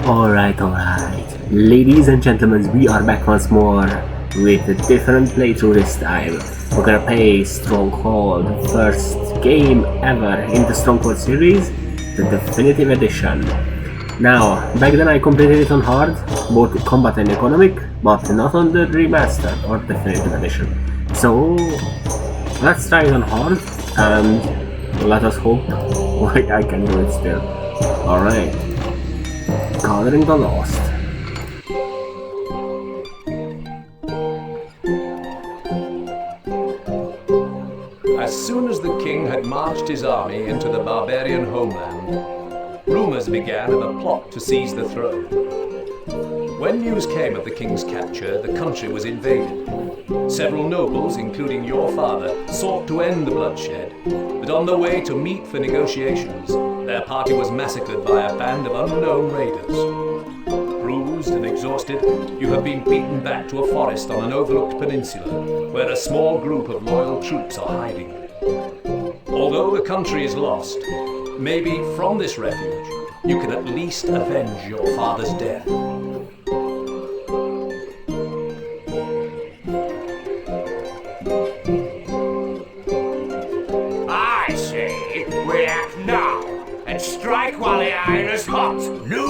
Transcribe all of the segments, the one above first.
Alright, ladies and gentlemen, we are back once more with a different playthrough this time. We're gonna play Stronghold, first game ever in the Stronghold series, the definitive edition. Now, back then I completed it on hard, both combat and economic, but not on the remastered or definitive edition. So, let's try it on hard, and let us hope I can do it still. Alright. Gathering the Lost. As soon as the king had marched his army into the barbarian homeland, rumors began of a plot to seize the throne. When news came of the king's capture, the country was invaded. Several nobles, including your father, sought to end the bloodshed, but on their way to meet for negotiations, their party was massacred by a band of unknown raiders. Bruised and exhausted, you have been beaten back to a forest on an overlooked peninsula, where a small group of loyal troops are hiding. Although the country is lost, maybe from this refuge, you can at least avenge your father's death. I say we act now and strike while the iron is hot. No.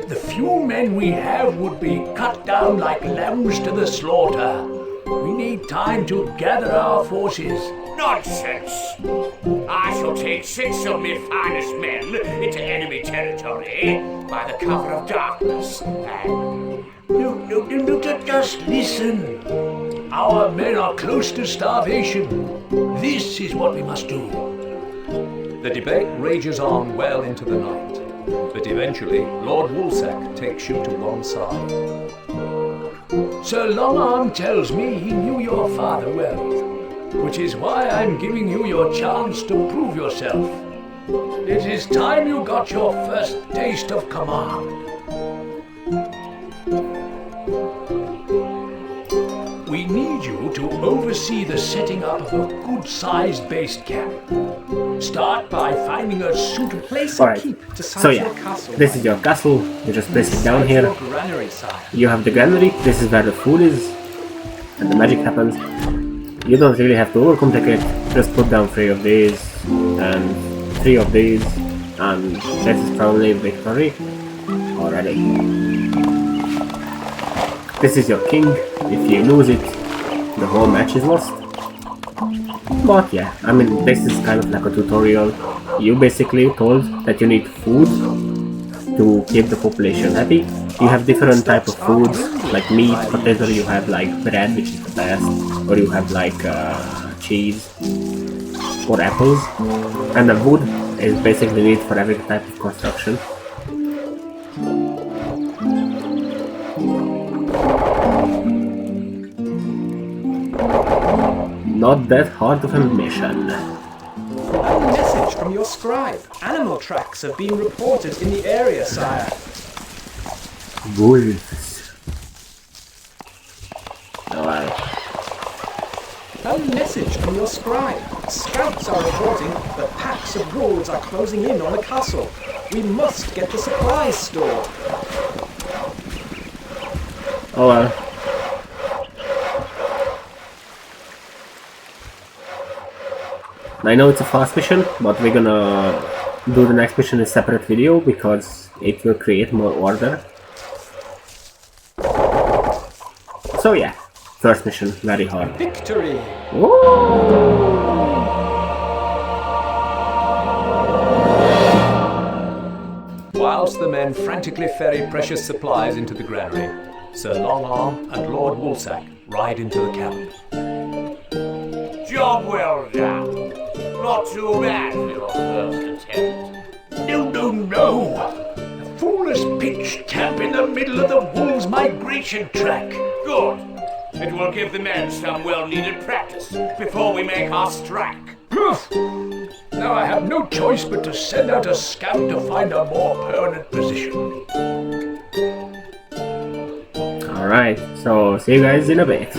The few men we have would be cut down like lambs to the slaughter. We need time to gather our forces. Nonsense! I shall take 6 of my finest men into enemy territory by the cover of darkness and... No, just listen. Our men are close to starvation. This is what we must do. The debate rages on well into the night, but eventually Lord Woolsack takes you to one side. Sir Longarm tells me he knew your father well, which is why I'm giving you your chance to prove yourself. It is time you got your first taste of command. We need you to oversee the setting up of a good-sized base camp. Start by finding a suitable place. Alright, so yeah, this is your castle, you just place it down here. You have the granary, this is where the food is, and the magic happens. You don't really have to overcomplicate, just put down 3 of these, and 3 of these, and that is probably victory already. This is your king, if you lose it, the whole match is lost. But yeah, I mean, this is kind of like a tutorial. You basically told that you need food to keep the population happy. You have different type of foods, like meat, potato, you have like bread, which is the best, or you have like cheese, or apples. And the wood is basically needed for every type of construction. Not that hard of a mission. A message from your scribe. Animal tracks have been reported in the area, sire. Wolves. Oh, well. A message from your scribe. Scouts are reporting that packs of wolves are closing in on the castle. We must get the supplies stored. Oh well. I know it's a fast mission, but we're gonna do the next mission in a separate video because it will create more order. So yeah, first mission, very hard. Victory! Whilst the men frantically ferry precious supplies into the granary, Sir Longarm and Lord Woolsack ride into the camp. Job well done. Not too bad for your first attempt. No. A foolish pitched camp in the middle of the wolves' migration track. Good. It will give the men some well-needed practice before we make our strike. Poof! Now I have no choice but to send out a scout to find a more permanent position. Alright, so see you guys in a bit.